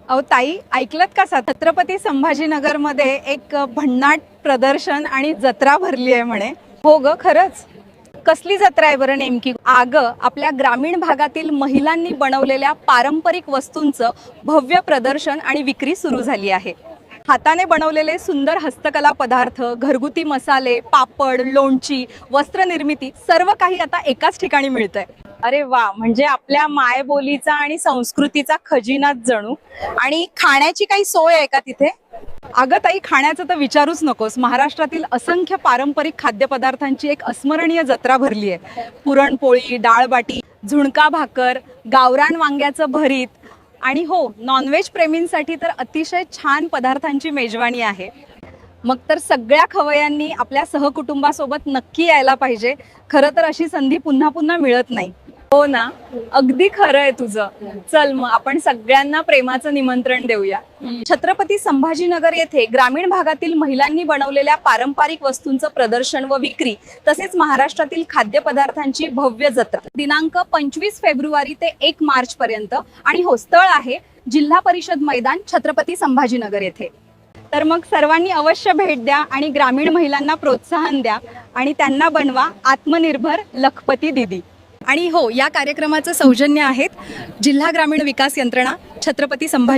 अहो ताई, ऐकलत का छत्रपती संभाजीनगरमध्ये एक भन्नाट प्रदर्शन आणि जत्रा भरली आहे म्हणे. हो ग, खरंच? कसली जत्रा आहे बरं नेमकी? आपल्या ग्रामीण भागातील महिलांनी बनवलेल्या पारंपरिक वस्तूंचं भव्य प्रदर्शन आणि विक्री सुरू झाली आहे. हाताने बनवलेले सुंदर हस्तकला पदार्थ, घरगुती मसाले, पापड, लोणची, वस्त्रनिर्मिती सर्व काही आता एकाच ठिकाणी मिळतंय. अरे वा, म्हणजे आपल्या मायबोलीचा आणि संस्कृतीचा खजिनाच जणू. आणि खाण्याची काही सोय आहे का तिथे? अगं ताई, खाण्याचं तर विचारूच नकोस. महाराष्ट्रातील असंख्य पारंपरिक खाद्यपदार्थांची एक अस्मरणीय जत्रा भरली आहे. पुरणपोळी, डाळबाटी, झुणका भाकर, गावरान वांग्याचं भरीत आणि हो, नॉनव्हेज प्रेमींसाठी तर अतिशय छान पदार्थांची मेजवानी आहे. मग तर सगळ्या खवय्यांनी आपल्या सहकुटुंबासोबत नक्की यायला पाहिजे. खरं तर अशी संधी पुन्हा पुन्हा मिळत नाही. हो ना, अगदी खरं आहे तुझं. चल मग आपण सगळ्यांना प्रेमाचं निमंत्रण देऊया. छत्रपती संभाजीनगर येथे ग्रामीण भागातील महिलांनी बनवलेल्या पारंपरिक वस्तूंचं प्रदर्शन व विक्री, तसेच महाराष्ट्रातील खाद्यपदार्थांची भव्य जत्रा दिनांक 25 फेब्रुवारी ते 1 मार्च पर्यंत. आणि हो, स्थळ आहे जिल्हा परिषद मैदान, छत्रपती संभाजीनगर येथे. तर मग सर्वांनी अवश्य भेट द्या आणि ग्रामीण महिलांना प्रोत्साहन द्या आणि त्यांना बनवा आत्मनिर्भर लखपती दीदी. आणि हो, या कार्यक्रमाचं सौजन्य आहेत जिल्हा ग्रामीण विकास यंत्रणा, छत्रपती संभाजी